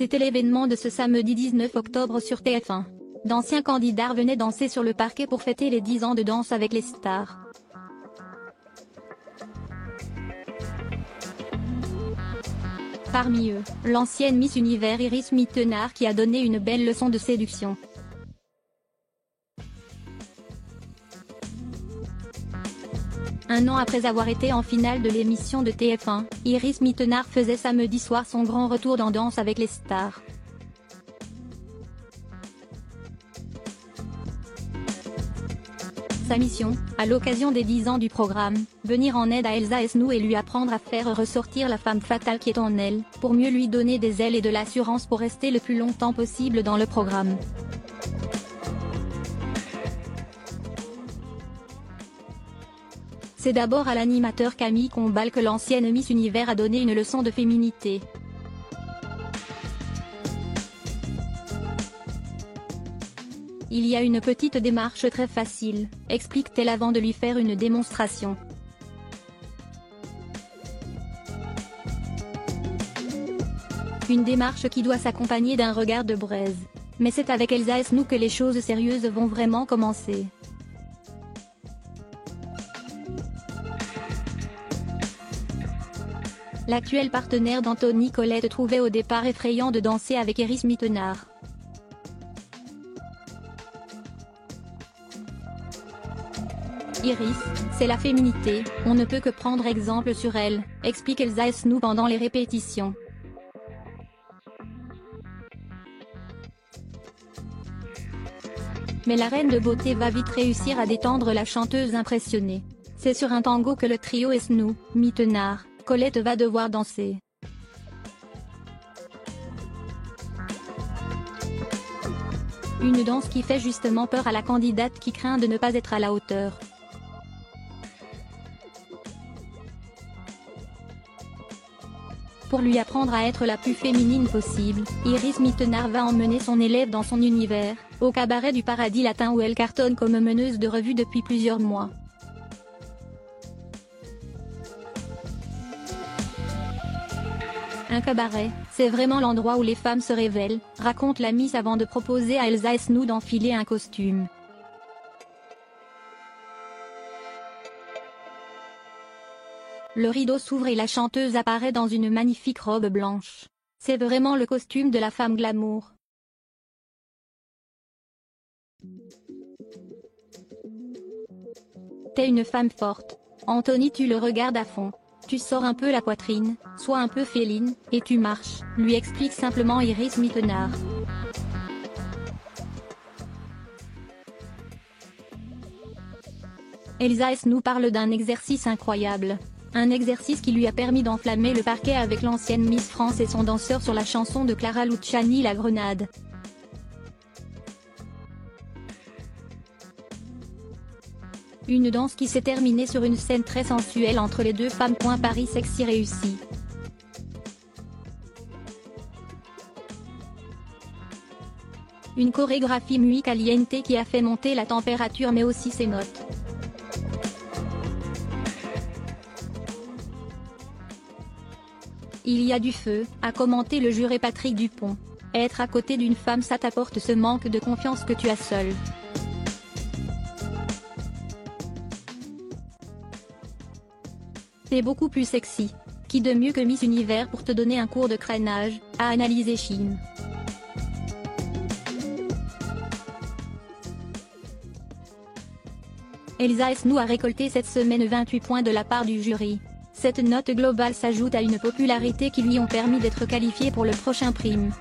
C'était l'événement de ce samedi 19 octobre sur TF1. D'anciens candidats venaient danser sur le parquet pour fêter les 10 ans de Danse avec les stars. Parmi eux, l'ancienne Miss Univers Iris Mittenard qui a donné une belle leçon de séduction. Un an après avoir été en finale de l'émission de TF1, Iris Mittenard faisait samedi soir son grand retour dans Danse avec les stars. Sa mission, à l'occasion des 10 ans du programme, venir en aide à Elsa Esnou et lui apprendre à faire ressortir la femme fatale qui est en elle, pour mieux lui donner des ailes et de l'assurance pour rester le plus longtemps possible dans le programme. C'est d'abord à l'animateur Camille Combal que l'ancienne Miss Univers a donné une leçon de féminité. Il y a une petite démarche très facile, explique-t-elle avant de lui faire une démonstration. Une démarche qui doit s'accompagner d'un regard de braise. Mais c'est avec Elsa Esnou que les choses sérieuses vont vraiment commencer. L'actuel partenaire d'Anthony Colette trouvait au départ effrayant de danser avec Iris Mittenard. Iris, c'est la féminité, on ne peut que prendre exemple sur elle, explique Elsa Esnou pendant les répétitions. Mais la reine de beauté va vite réussir à détendre la chanteuse impressionnée. C'est sur un tango que le trio Esnou, Mittenard, Colette va devoir danser. Une danse qui fait justement peur à la candidate qui craint de ne pas être à la hauteur. Pour lui apprendre à être la plus féminine possible, Iris Mittenard va emmener son élève dans son univers, au cabaret du Paradis Latin où elle cartonne comme meneuse de revue depuis plusieurs mois. Un cabaret, c'est vraiment l'endroit où les femmes se révèlent, raconte la Miss avant de proposer à Elsa Esnou d'enfiler un costume. Le rideau s'ouvre et la chanteuse apparaît dans une magnifique robe blanche. C'est vraiment le costume de la femme glamour. T'es une femme forte. Anthony, tu le regardes à fond. Tu sors un peu la poitrine, sois un peu féline, et tu marches, lui explique simplement Iris Mittenard. Elsa Esnou parle d'un exercice incroyable. Un exercice qui lui a permis d'enflammer le parquet avec l'ancienne Miss France et son danseur sur la chanson de Clara Luciani La Grenade. Une danse qui s'est terminée sur une scène très sensuelle entre les deux femmes. Paris sexy réussi. Une chorégraphie muy caliente qui a fait monter la température mais aussi ses notes. Il y a du feu, a commenté le juré Patrick Dupont. Être à côté d'une femme, ça t'apporte ce manque de confiance que tu as seul. T'es beaucoup plus sexy. Qui de mieux que Miss Univers pour te donner un cours de crénage, a analysé Chine. Elsa Esnou a récolté cette semaine 28 points de la part du jury. Cette note globale s'ajoute à une popularité qui lui ont permis d'être qualifiée pour le prochain prime.